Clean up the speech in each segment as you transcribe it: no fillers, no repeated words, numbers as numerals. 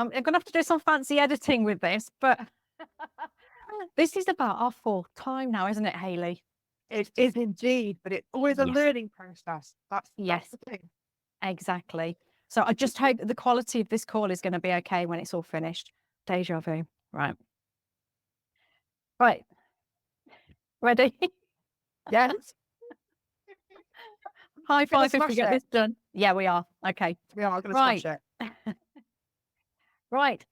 I'm going to have to do some fancy editing with this, but this is about our fourth time now, isn't it, Hayley? It is indeed, but it's always a Yes, learning process. That's yes, the thing. exactly. So I just hope that the quality of this call is going to be okay when it's all finished. Deja vu. Right. Right. Ready? Yes, High we're gonna five if we smash get it. this done. Yeah, we are. Okay. We are gonna smash Right. it. Right.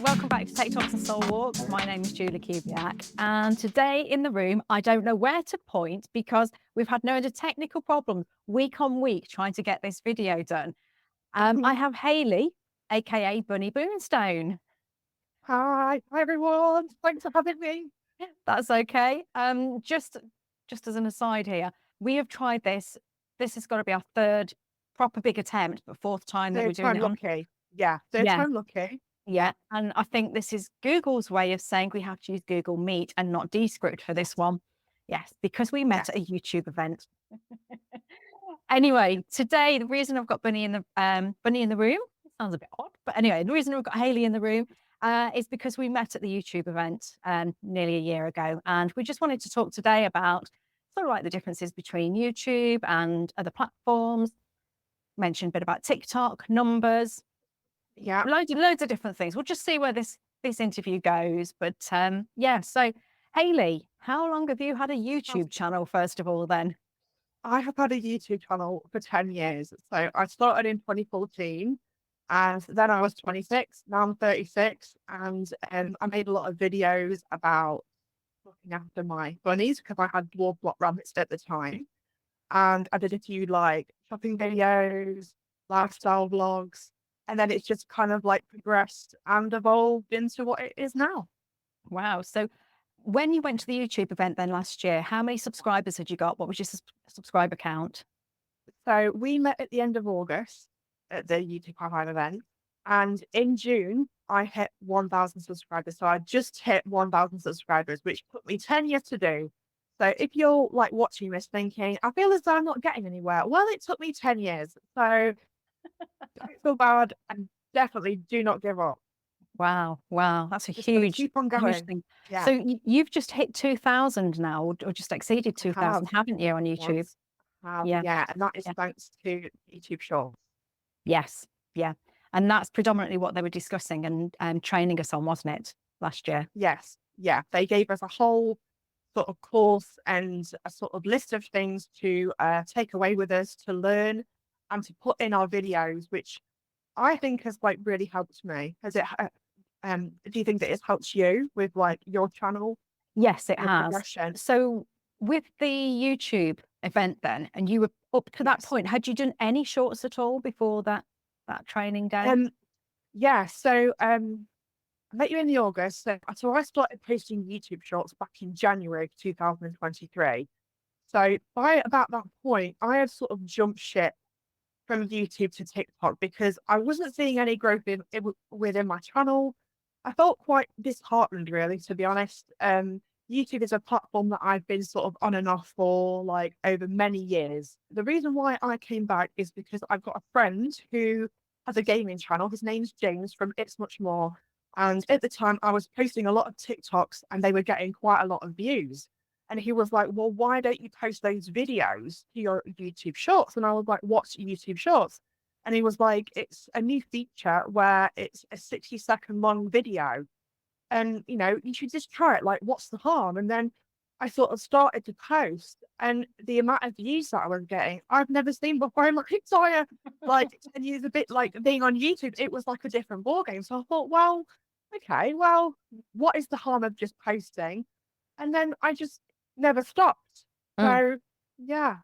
Welcome back to Tech Talks and Soul Walks. My name is Julie Kubiak, and today in the room, I don't know where to point because we've had no end of technical problems week on week trying to get this video done. I have Hayley, aka BunnyMoonstone. Hi everyone. Thanks for having me. That's okay. Just as an aside here, we have tried this. This has got to be our third proper big attempt, but fourth time that we're Third doing time it on. lucky. Yeah, third Yeah, time lucky. yeah. And I think this is Google's way of saying we have to use Google Meet and not Descript for this Yes, one. Yes, because we met yes. at a YouTube event. Anyway, today the reason I've got Bunny in the room, it sounds a bit odd, but anyway, the reason we've got Hayley in the room is because we met at the YouTube event nearly a year ago, and we just wanted to talk today about sort of like the differences between YouTube and other platforms. Mentioned a bit about TikTok, numbers, Yeah. loads of different things. We'll just see where this interview goes. But yeah, so Hayley, how long have you had a Sounds YouTube good. channel, first of all, then? I have had a YouTube channel for 10 years. So I started in 2014 and then I was 26. Now I'm 36 and I made a lot of videos about looking after my bunnies because I had dwarf block rabbits at the time. And I did a few like shopping videos, lifestyle vlogs, and then it's just kind of like progressed and evolved into what it is now. Wow. So when you went to the YouTube event then last year, how many subscribers had you got? What was your subscriber count? So we met at the end of August at the YouTube Pipeline event, and in June I hit 1,000 subscribers. So I just hit 1,000 subscribers, which took me 10 years to do. So if you're like watching this thinking, I feel as though I'm not getting anywhere. Well, it took me 10 years. So don't feel bad and definitely do not give up. Wow. Wow. That's a Just got to huge, keep on huge going. thing. Yeah, So you've just hit 2,000 now, or just exceeded I have 2,000, haven't you, on YouTube? once. Have, Yeah. yeah. And that is Yeah. thanks to YouTube Shorts. Yes. Yeah. And that's predominantly what they were discussing and training us on, wasn't it, last year? Yes. Yeah. They gave us a whole sort of course and a sort of list of things to take away with us to learn and to put in our videos, which I think has like really helped me. Do you think that it's helped you with like your channel, Yes, it your has. progression? So with the YouTube event then, and you were up to that Yes. point, had you done any shorts at all before that training day? Um, yeah. So I met you in the August. So I started posting YouTube shorts back in January 2023. So by about that point, I had sort of jumped ship from YouTube to TikTok because I wasn't seeing any growth within my channel. I felt quite disheartened, really, to be honest. YouTube is a platform that I've been sort of on and off for like over many years. The reason why I came back is because I've got a friend who has a gaming channel. His name's James from It's Much More. And at the time, I was posting a lot of TikToks and they were getting quite a lot of views. And he was like, well, why don't you post those videos to your YouTube shorts? And I was like, what's YouTube shorts? And he was like, it's a new feature where it's a 60-second long video. And, you should just try it. Like, what's the harm? And then I sort of started to post and the amount of views that I was getting, I've never seen before in my entire, like, 10 years, a bit like being on YouTube. It was like a different ballgame. So I thought, well, okay, well, what is the harm of just posting? And then I just never stopped. Mm. So yeah.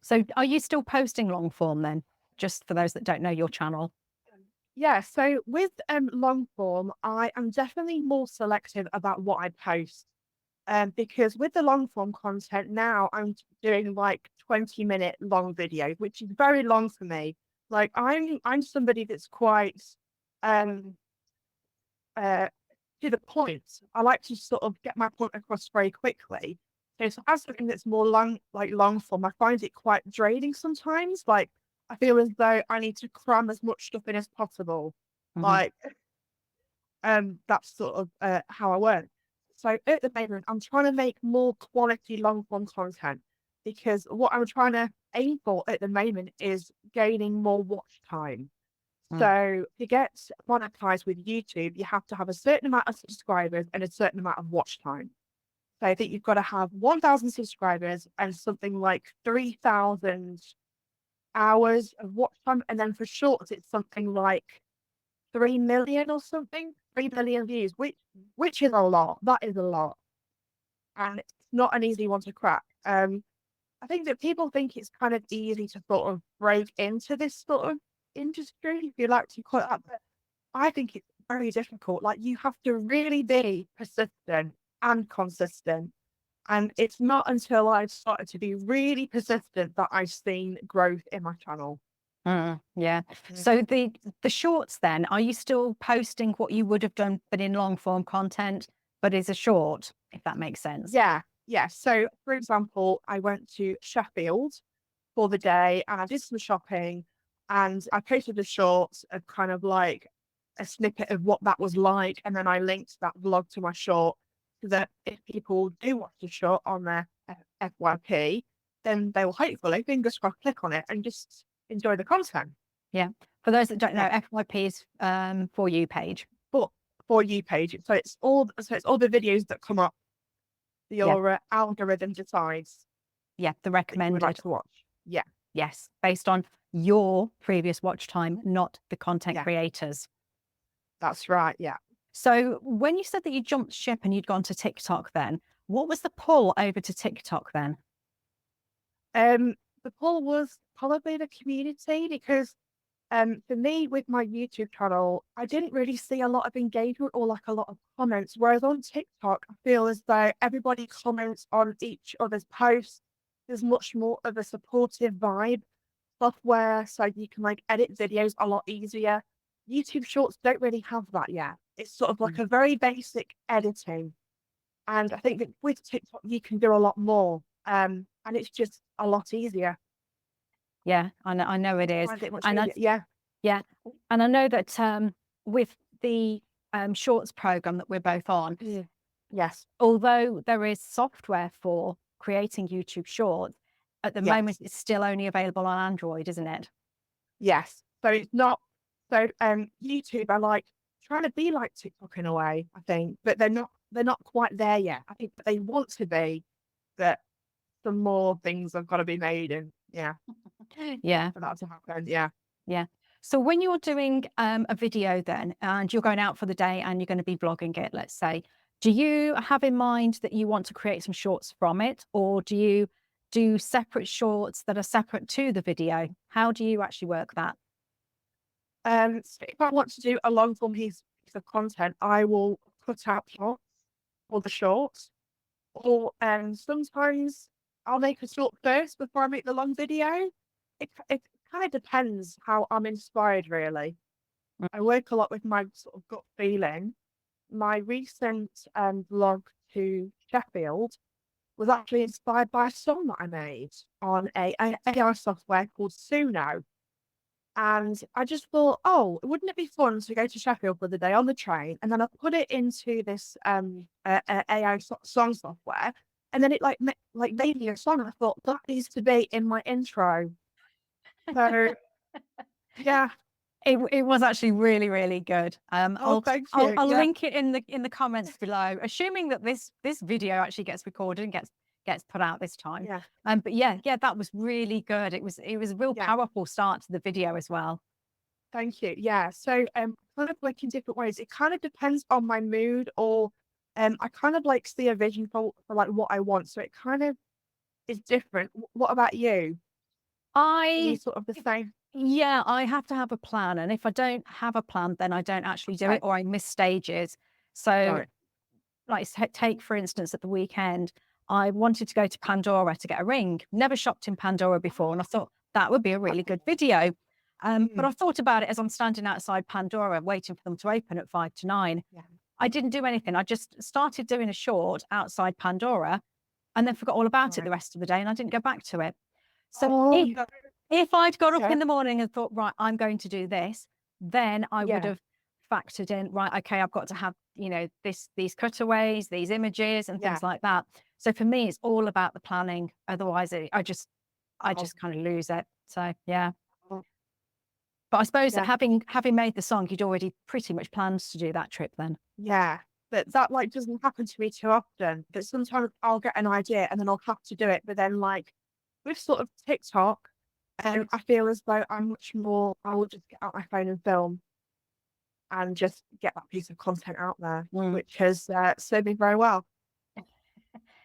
So are you still posting long form then? Just for those that don't know your channel. Yeah, so with long form, I am definitely more selective about what I post. Because with the long form content now, I'm doing like 20-minute long videos, which is very long for me. Like I'm somebody that's quite um uh to the point. I like to sort of get my point across very quickly. So to have something that's more long form, I find it quite draining sometimes. Like I feel as though I need to cram as much stuff in as possible. Mhm. Like that's sort of how I work. So at the moment, I'm trying to make more quality long form content because what I'm trying to aim for at the moment is gaining more watch time. Mm. So to get monetized with YouTube, you have to have a certain amount of subscribers and a certain amount of watch time. So I think you've got to have 1,000 subscribers and something like 3,000 hours of watch time. And then for shorts, it's something like 3 million or something, 3 million views, which is a lot. That is a lot. And it's not an easy one to crack. I think that people think it's kind of easy to sort of break into this sort of industry, if you like to call it that. But I think it's very difficult. Like you have to really be persistent and consistent. And it's not until I've started to be really persistent that I've seen growth in my channel. Yeah. Mm. So the shorts then, are you still posting what you would have done but in long form content, but is a short, if that makes sense? Yeah, yeah. So, for example, I went to Sheffield for the day and I did some shopping and I posted a short of kind of like a snippet of what that was like. And then I linked that vlog to my short so that if people do watch the short on their FYP, then they will hopefully, fingers crossed, click on it and just enjoy the content. Yeah. For those that don't know, Yeah. FYP is for you page. But for you page, so it's all the videos that come up, Yeah. your algorithm decides Yeah. The that you would like recommended. to watch. Yeah. Yes. Based on your previous watch time, not the content Yeah. creators. That's right. Yeah. So when you said that you jumped ship and you'd gone to TikTok then, what was the pull over to TikTok then? The pull was probably the community because for me with my YouTube channel, I didn't really see a lot of engagement or like a lot of comments. Whereas on TikTok, I feel as though everybody comments on each other's posts. There's much more of a supportive vibe software, so you can like edit videos a lot easier. YouTube Shorts don't really have that yet. It's sort of like Mm. a very basic editing. And I think that with TikTok, you can do a lot more. And it's just a lot easier. Yeah, I know it I is. find it much And easier. that's, Yeah. yeah. And I know that with the shorts program that we're both on, Mm. Yes. although there is software for creating YouTube shorts, at the moment Yes. it's still only available on Android, isn't it? Yes. So it's not so YouTube are like trying to be like TikTok in a way, I think, but they're not quite there yet. I think that they want to be, but some more things have got to be made and yeah, Yeah, for that to happen. Yeah. yeah. So when you're doing a video then, and you're going out for the day and you're going to be vlogging it, let's say, do you have in mind that you want to create some shorts from it, or do you do separate shorts that are separate to the video? How do you actually work that? So if I want to do a long form piece of content, I will cut out plots for the shorts, or sometimes I'll make a short first before I make the long video. It kind of depends how I'm inspired, really. Mm. I work a lot with my sort of gut feeling. My recent vlog to Sheffield was actually inspired by a song that I made on a AI software called Suno. And I just thought, oh, wouldn't it be fun to go to Sheffield for the day on the train? And then I put it into this AI song software, and then it like made me a song. And I thought that needs to be in my intro. So yeah. It was actually really, really good. Oh, thank you. I'll Yeah, link it in the comments below, assuming that this video actually gets recorded and gets put out this time. yeah, But yeah, that was really good. It was a real yeah. powerful start to the video as well. Thank you. Yeah. So kind of like in different ways. It kind of depends on my mood, or I kind of like see a vision for like what I want. So it kind of is different. What about you? Are you I sort of the same? Yeah, I have to have a plan, and if I don't have a plan, then I don't actually do it, Okay. or I miss stages. So, Right. like, take for instance, at the weekend, I wanted to go to Pandora to get a ring. Never shopped in Pandora before, and I thought that would be a really good video. But Mm, I thought about it as I'm standing outside Pandora, waiting for them to open at 5 to 9. yeah. I didn't do anything. I just started doing a short outside Pandora, and then forgot all about it the Right. rest of the day, and I didn't go back to it. So Oh, no. if I'd got up Yeah. in the morning and thought, right, I'm going to do this, then I would Yeah. have factored in, right, okay, I've got to have, these cutaways, these images and Yeah. things like that. So for me, it's all about the planning. Otherwise, I Oh, just kind of lose it. So yeah. oh, But I suppose that yeah. having made the song, you'd already pretty much planned to do that trip then. Yeah. But that like doesn't happen to me too often. But sometimes I'll get an idea and then I'll have to do it. But then like with sort of TikTok, I feel as though I will just get out my phone and film and just get that piece of content out there, Mm. which has served me very well.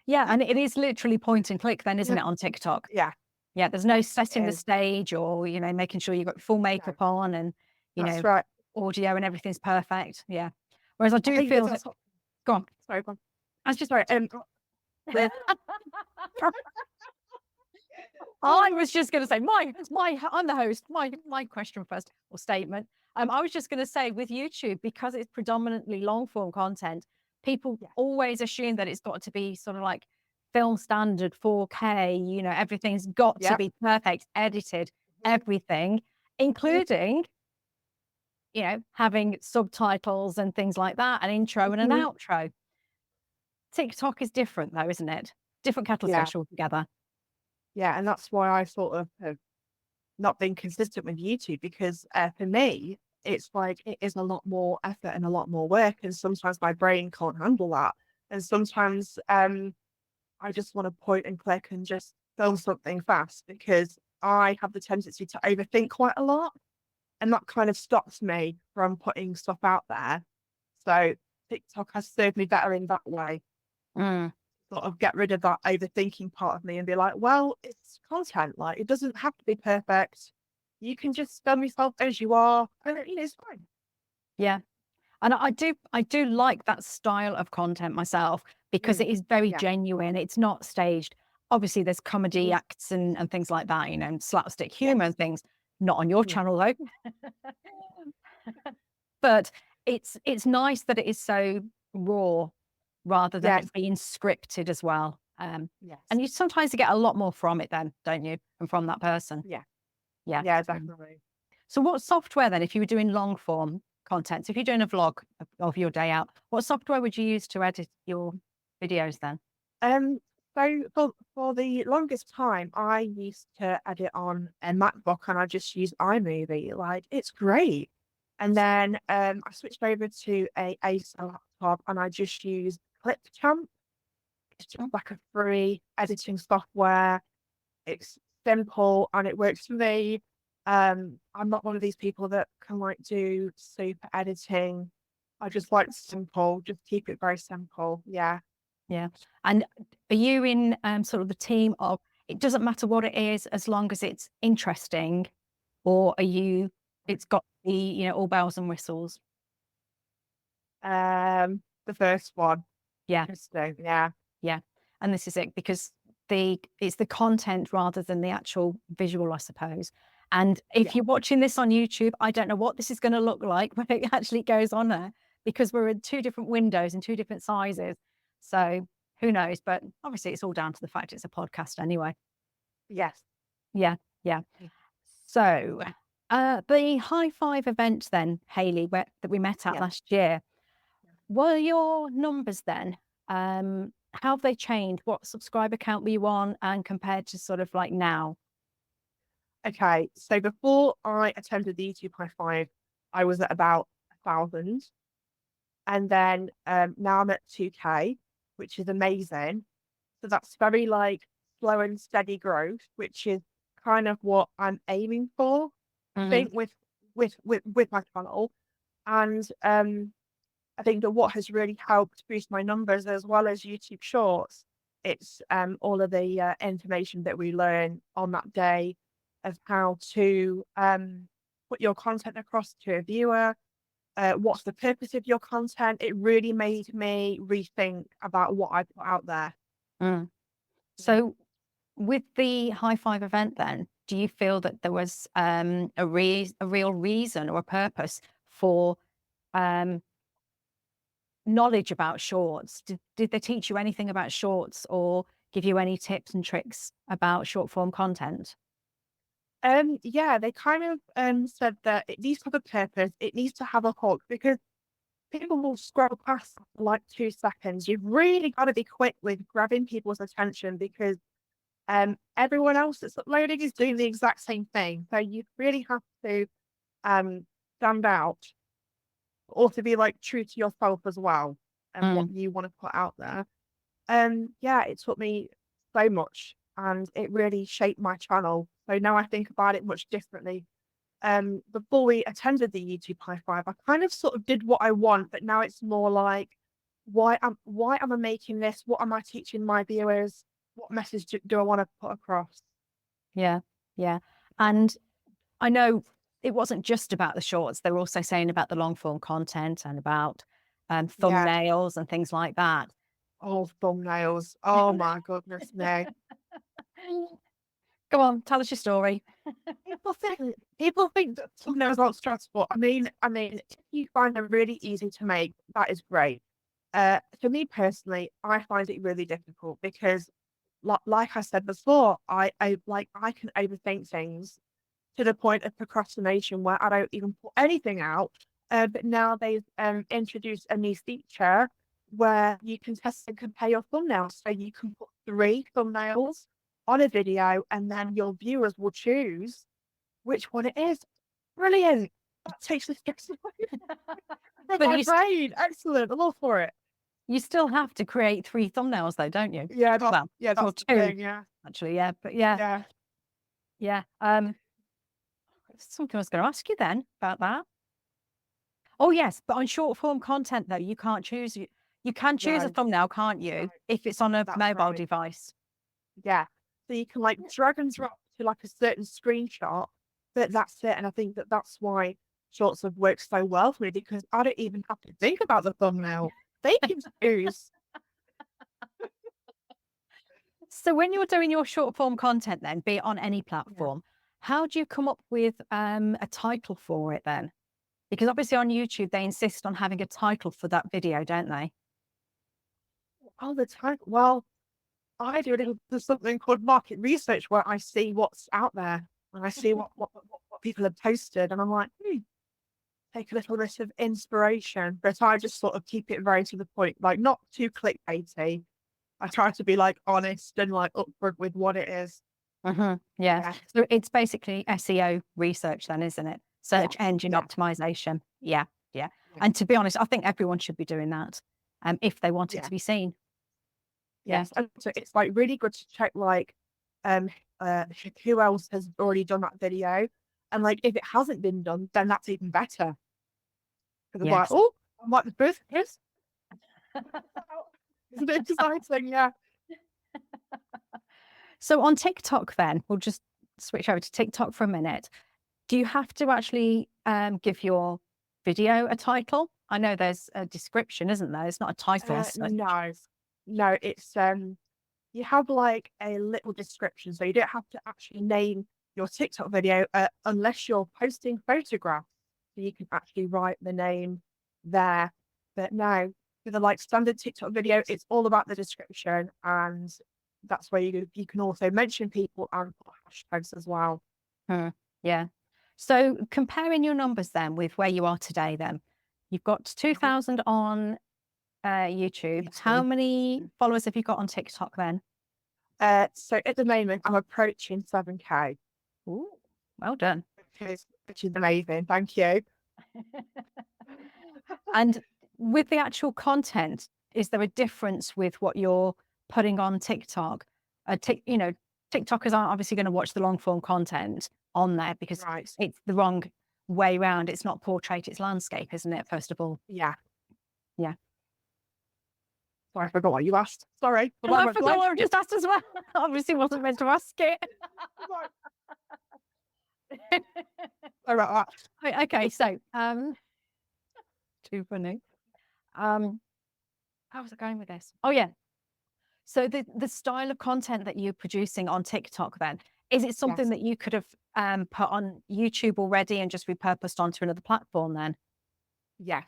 Yeah, and it is literally point and click then, isn't Yeah. it, on TikTok? Yeah. Yeah, there's no Yes, setting it the is. stage or, making sure you've got full No, makeup on and, you that's know, right. audio and everything's perfect. Yeah. Whereas I I do think that feel that, that's what, go on. sorry, go on. I was just Sorry. The, I was just going to say, I'm the host. My question first or statement. I was just going to say with YouTube, because it's predominantly long form content, people yeah. always assume that it's got to be sort of like film standard 4K. Everything's got to Yep. be perfect, edited, everything, including having subtitles and things like that, an intro and an Mhm. outro. TikTok is different though, isn't it? Different kettle of Yeah. fish altogether. Yeah. And that's why I sort of have not been consistent with YouTube because for me, it's like it is a lot more effort and a lot more work. And sometimes my brain can't handle that. And sometimes I just want to point and click and just film something fast because I have the tendency to overthink quite a lot. And that kind of stops me from putting stuff out there. So TikTok has served me better in that way. Mm. Sort of get rid of that overthinking part of me and be like, well, it's content. Like it doesn't have to be perfect. You can just film yourself as you are, and it's fine. Yeah. And I do like that style of content myself because Mm, it is very yeah. genuine. It's not staged. Obviously, there's comedy Mhm. acts and things like that, and slapstick humor Yes. and things. Not on your Mm. channel though. But it's nice that it is so raw rather than Yes. it being scripted as well. Yes. And you sometimes get a lot more from it then, don't you? And from that person. Yeah. Yeah. Yeah. Mm. Definitely. So what software then, if you were doing long form content, so if you're doing a vlog of your day out, what software would you use to edit your videos then? Um. So for the longest time, I used to edit on a MacBook, and I just use iMovie. Like it's great. And then I switched over to a Acer laptop, and I just use Clipchamp. It's just Mm. like a free editing software. It's simple and it works for me. I'm not one of these people that can like do super editing. I just like simple, just keep it very simple. Yeah. Yeah. And are you in sort of the team of it doesn't matter what it is as long as it's interesting, or are you it's got the, all bells and whistles? The first one. Yeah. Interesting. Yeah. Yeah. And this is it because it's the content rather than the actual visual, I suppose. And if Yeah. you're watching this on YouTube, I don't know what this is going to look like when it actually goes on there because we're in two different windows and two different sizes. So who knows? But obviously, it's all down to the fact it's a podcast anyway. Yes. Yeah. Yeah. Mm. So the high five event then, Hayley, that we met at Yeah. last year, were your numbers then? How have they changed? What subscriber count were you on and compared to sort of like now? Okay. So before I attended the YouTube High Five, I was at about 1,000. And then now I'm at 2K, which is amazing. So that's very like slow and steady growth, which is kind of what I'm aiming for, I Mhm. think, with my channel. And I think that what has really helped boost my numbers as well as YouTube Shorts, it's all of the information that we learn on that day of how to put your content across to a viewer. What's the purpose of your content? It really made me rethink about what I put out there. Mm. Mm. So with the high five event then, do you feel that there was a real reason or a purpose for um, knowledge about shorts? Did they teach you anything about shorts or give you any tips and tricks about short form content? Yeah, they kind of said that it needs to have a purpose. It needs to have a hook because people will scroll past for like 2 seconds. You've really got to be quick with grabbing people's attention because everyone else that's uploading is doing the exact same thing. So you really have to stand out or to be like true to yourself as well and what Mm. you want to put out there. Yeah, it taught me so much and it really shaped my channel. So now I think about it much differently. Before we attended the YouTube High Five, I kind of sort of did what I want, but now it's more like, why am I making this? What am I teaching my viewers? What message do I want to put across? Yeah, yeah. And I know it wasn't just about the shorts. They were also saying about the long form content and about Yeah. thumbnails and things like that. Oh, thumbnails. Oh my goodness me. Go on, tell us your story. People think that thumbnails aren't stressful. I mean, if you find them really easy to make, that is great. For me personally, I find it really difficult because, like I said before, I can overthink things to the point of procrastination where I don't even put anything out. But now they've introduced a new feature where you can test and compare your thumbnails. So you can put 3 thumbnails on a video, and then your viewers will choose which one it is. Brilliant. That takes the stress away from But my brain. Excellent. I'm all for it. you still have to create 3 thumbnails though, don't you? Yeah, Well, or that's the 2 thing. Yeah, actually, yeah. But yeah, yeah. yeah. Something I was gonna ask you then about that. Oh yes, but on short form content though, you can't choose you can choose a No, thumbnail, can't you? right. If it's on a That's mobile right. device. Yeah. So you can like drag and drop to like a certain screenshot, but that's it. And I think that that's why shorts have worked so well for me because I don't even have to think about the thumbnail. They can choose. So when you're doing your short form content then, be it on any Yeah. platform, how do you come up with a title for it then? Because obviously on YouTube they insist on having a title for that video, don't they? All the time. Well, I do a little there's something called market research where I see what's out there and I see what people have posted, and I'm like, take a little bit of inspiration. But I just sort of keep it very to the point, like not too clickbaity. I try to be like honest and like upfront with what it is. Yeah. Yeah, So it's basically SEO research then, isn't it? Search yes, engine yeah, optimization. Yeah, yeah. yeah, And to be honest, I think everyone should be doing that if they want it yeah, to be seen. Yeah. yes. And so it's like really good to check like um who else has already done that video, and like if it hasn't been done, then that's even better. Because I'm like, Yes. oh, I'm like the first person. Isn't it exciting? Yeah. So on TikTok then, we'll just switch over to TikTok for a minute. Do you have to actually give your video a title? I know there's a description, isn't there? It's not a title as such. No, no, it's you have like a little description, so you don't have to actually name your TikTok video unless you're posting photographs. So you can actually write the name there. But no, for the like standard TikTok video, it's all about the description, and that's where you can also mention people and put hashtags as well. Hmm. Yeah. So comparing your numbers then with where you are today, then you've got Mhm. 2,000 on YouTube. Yes, How many followers have you got on TikTok then? so at the moment, I'm approaching 7K, Ooh, well done. which is amazing. Thank you. And with the actual content, is there a difference with what you're putting on TikTok? TikTokers aren't obviously going to watch the long form content on there because Right. it's the wrong way round. It's not portrait, it's landscape, isn't it? First of all. Yeah. Yeah. Sorry, I forgot what you asked. Sorry. The Oh, line I went forgot blank. what I just asked as well. Obviously wasn't meant to ask it. Sorry about Right, okay, so too funny. How was I going with this? Oh yeah. So the style of content that you're producing on TikTok then, is it that. something Yes. that you could have put on YouTube already and just repurposed onto another platform then? Yes.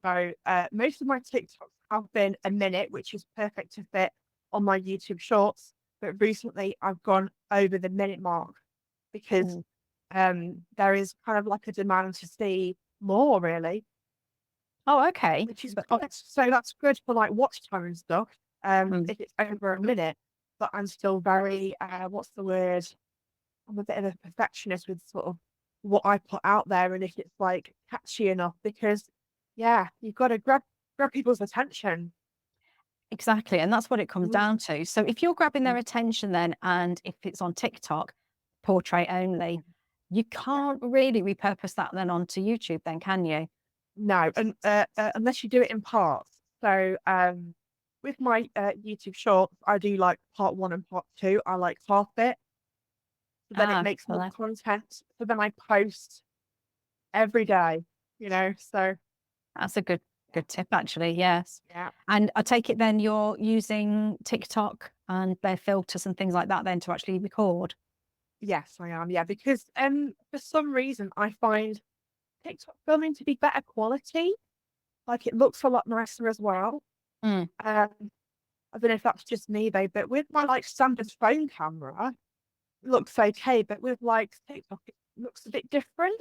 So most of my TikToks have been a minute, which is perfect to fit on my YouTube shorts, but recently I've gone over the minute mark because there is kind of like a demand to see more, really, Oh, okay. which is But good. So that's good for like watch time and stuff. mm, If it's over a minute, but I'm still very what's the word? I'm a bit of a perfectionist with sort of what I put out there, and if it's like catchy enough, because yeah, you've got to grab people's attention. exactly. And that's what it comes Mm, down to. So if you're grabbing their mm, attention then, and if it's on TikTok, portrait only, you yeah. can't really repurpose that then onto YouTube then, can you? No, and unless you do it in parts. So with my YouTube shorts, I do like part one and part two. I like half it, so then it Ah, makes well, more content. So then I post every day, So that's a good tip actually, yes. yeah, And I take it then you're using TikTok and their filters and things like that then to actually record? yes, I am. Yeah, because for some reason I find TikTok filming to be better quality. Like it looks a lot nicer as well. Mm. Um, I don't know if that's just me though, but with my like standard phone camera, it looks okay. But with like TikTok, it looks a bit different.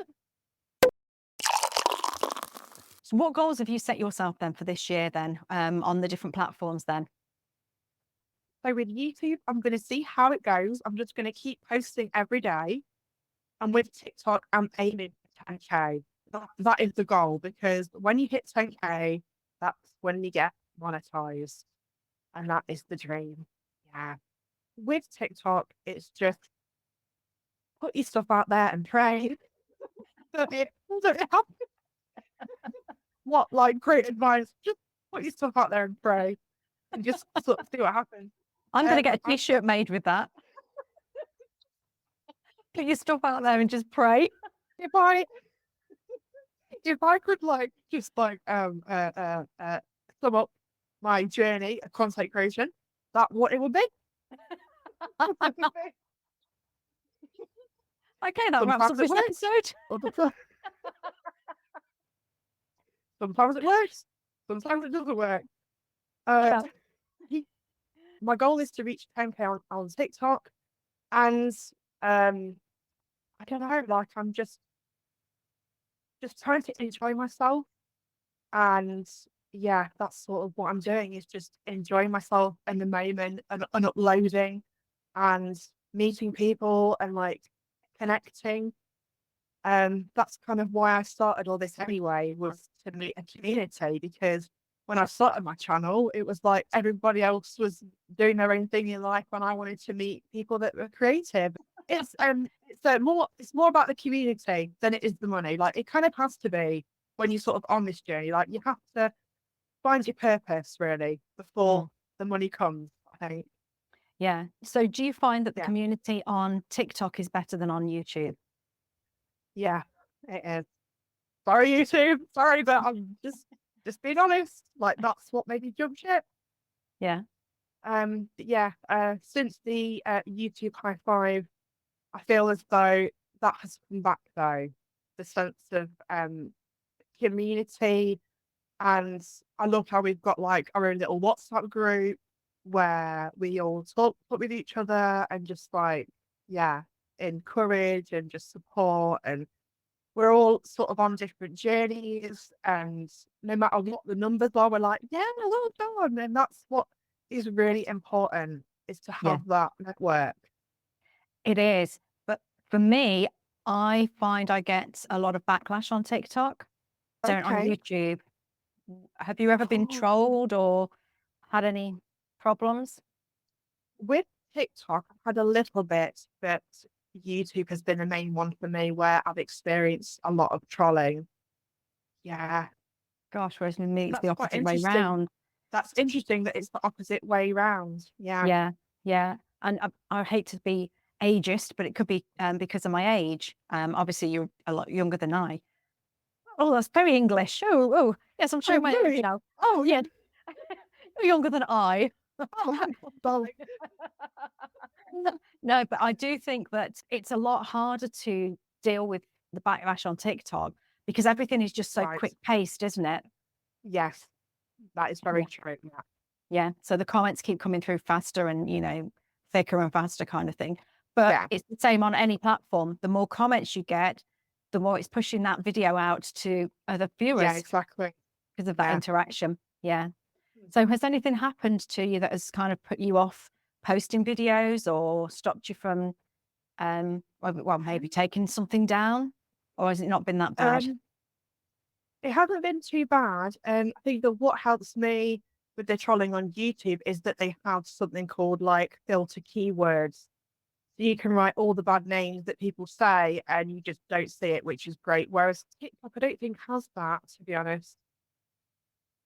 So what goals have you set yourself then for this year then, on the different platforms then? So with YouTube, I'm going to see how it goes. I'm just going to keep posting every day. And with TikTok, I'm aiming for 10K. That is the goal, because when you hit 10K, that's when you get monetized. And that is the dream. Yeah. With TikTok, it's just put your stuff out there and pray. Don't have what like great advice. Just put your stuff out there and pray, and just sort of see what happens. I'm going to get a I, t-shirt made with that. Put your stuff out there and just pray. if I if I could like just like sum up my journey of content creation, that what it would be. Okay, that wraps up Sometimes it this works, episode. sometimes it works, sometimes it doesn't work. Uh, Yeah. my goal is to reach 10K on TikTok, and I don't know, like I'm just trying to enjoy myself. And yeah, that's sort of what I'm doing, is just enjoying myself in the moment, and uploading and meeting people and like connecting. That's kind of why I started all this anyway, was to meet a community, because when I started my channel, it was like everybody else was doing their own thing in life, and I wanted to meet people that were creative. It's more about the community than it is the money. Like it kind of has to be when you're sort of on this journey. Like you have to find your purpose really before Mm. the money comes, I think. Yeah. So do you find that the Yeah. community on TikTok is better than on YouTube? Yeah, it is. Sorry, YouTube. Sorry, but I'm just being honest. Like that's what made me jump ship. Yeah. Yeah. Since the YouTube high five, I feel as though that has come back though. The sense of community, and I love how we've got like our own little WhatsApp group where we all talk with each other and just like, yeah, encourage and just support. And we're all sort of on different journeys. And no matter what the numbers are, we're like, yeah, well done. And that's what is really important, is to Yeah, have that network. it is. But for me, I find I get a lot of backlash on TikTok. Don't on Okay. YouTube. Have you ever been Oh, trolled or had any problems? with TikTok, I've had a little bit, but YouTube has been the main one for me where I've experienced a lot of trolling. Yeah, Gosh, whereas with me, it's the that's quite opposite way interesting. round. That's interesting that it's the opposite way round. Yeah. Yeah, yeah. And I hate to be ageist, but it could be because of my age. Obviously, you're a lot younger than I. Oh, that's very English. Oh, oh, yes, I'm Oh, showing my age really? now. Oh, yeah. Yeah, you're younger than I. Oh, well, No, no, but I do think that it's a lot harder to deal with the backlash on TikTok because everything is just so right. quick paced, isn't it? Yes, that is very Yeah. true. Yeah. Yeah. So the comments keep coming through faster and, thicker and faster kind of thing. But Yeah. it's the same on any platform. The more comments you get, the more it's pushing that video out to other Yeah, viewers exactly. because of that Yeah. interaction. Yeah. So has anything happened to you that has kind of put you off posting videos or stopped you from, well, maybe taking something down? Or has it not been that bad? It hasn't been too bad. I think that what helps me with the trolling on YouTube is that they have something called like filter keywords. So you can write all the bad names that people say and you just don't see it, which is great. Whereas TikTok, I don't think has that, to be honest.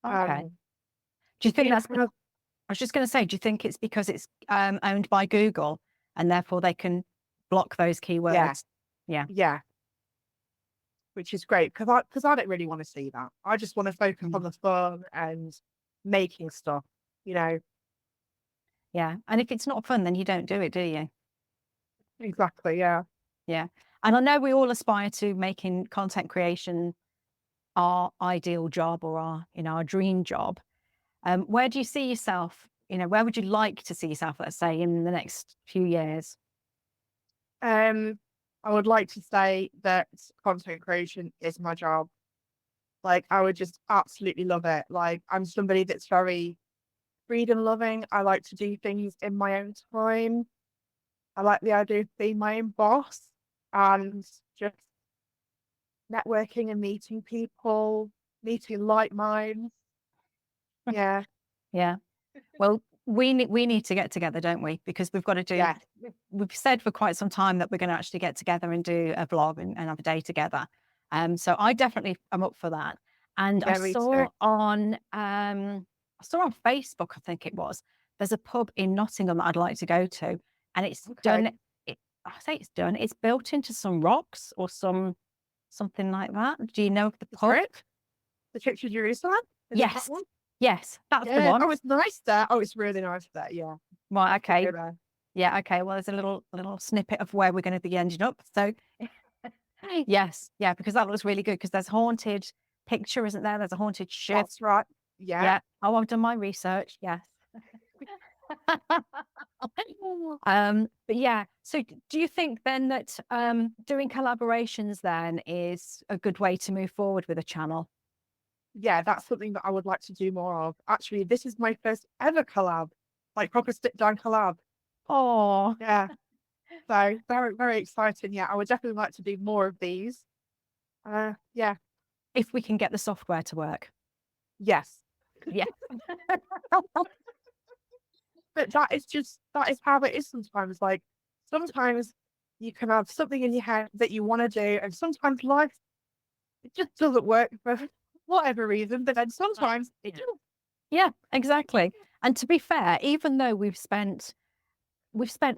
Okay. Um, Do you think it that's, has, I was just going to say, do you think it's because it's owned by Google and therefore they can block those yeah, keywords? Yeah. yeah, which is great because I don't really want to see that. I just want to focus on Mm. the fun and making stuff, you know. Yeah. And if it's not fun, then you don't do it, do you? Exactly, yeah. Yeah. And I know we all aspire to making content creation our ideal job or our dream job. Where do you see yourself? Where would you like to see yourself, let's say, in the next few years? Um, I would like to say that content creation is my job. Like, I would just absolutely love it. Like, I'm somebody that's very freedom loving. I like to do things in my own time. I like the idea of being my own boss and just networking and meeting people, meeting like minds. Yeah, Yeah. Well, we need to get together, don't we? Because we've got to do. yeah, We've said for quite some time that we're going to actually get together and do a vlog and have a day together. So I definitely am up for that. And yeah, me too. I saw on Facebook, I think it was, there's a pub in Nottingham that I'd like to go to, and it's Okay. done. I say it's done. It's built into some rocks or something like that. Do you know of the The pub? trip, the trip to Jerusalem. Is it that Yes, one? yes, that's the Yeah. one. Oh, it's nice there. Oh, it's really nice there. Yeah. Right, Have to okay. go there. Yeah, okay. Well, there's a little snippet of where we're going to be ending up. So, yes, yeah, because that looks really good. Because there's haunted picture, isn't there? There's a haunted ship. That's right. Yeah. Yeah. Oh, I've done my research. Yes. But yeah. So, do you think then that doing collaborations then is a good way to move forward with a channel? Yeah, that's something that I would like to do more of. Actually, this is my first ever collab, like proper sit down collab. Oh, Yeah. So very, very exciting. Yeah, I would definitely like to do more of these. Yeah. if we can get the software to work. Yes. Yeah. But that is how it is sometimes. Like sometimes you can have something in your head that you want to do, and sometimes life it just doesn't work for whatever reason. But then sometimes it does. Yeah, exactly. And to be fair, even though we've spent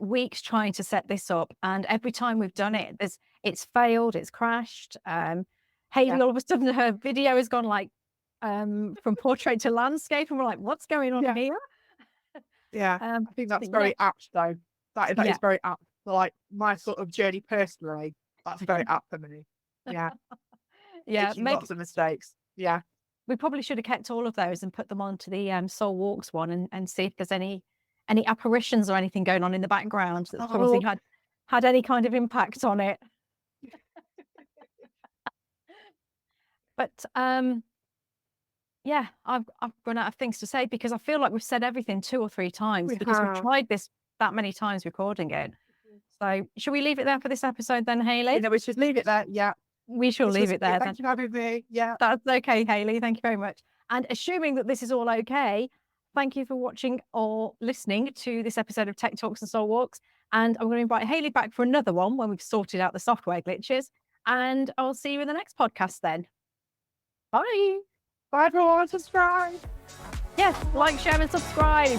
weeks trying to set this up, and every time we've done it, it's failed, it's crashed. Yeah. Hayley, all of a sudden, her video has gone like from portrait to landscape, and we're like, what's going on Yeah. here? Yeah. Um, I think that's but yeah, very apt though. That yeah, is very apt for like my sort of journey personally. That's very apt for me. Yeah. yeah. Making Maybe lots of mistakes. Yeah. we probably should have kept all of those and put them onto the Soul Walks one and see if there's any apparitions or anything going on in the background that's probably Oh, had any kind of impact on it. But yeah, I've run out of things to say because I feel like we've said everything 2 or 3 times we because we've have. tried this that many times recording it. So should we leave it there for this episode then, Hayley? We should leave it there. Yeah. We shall This leave was it great. there then. Thank you for having me. Yeah. That's okay, Hayley. Thank you very much. And assuming that this is all okay, thank you for watching or listening to this episode of Tech Talks and Soul Walks. And I'm going to invite Hayley back for another one when we've sorted out the software glitches. And I'll see you in the next podcast then. Bye. Bye everyone. Subscribe. Yes, like, share, and subscribe.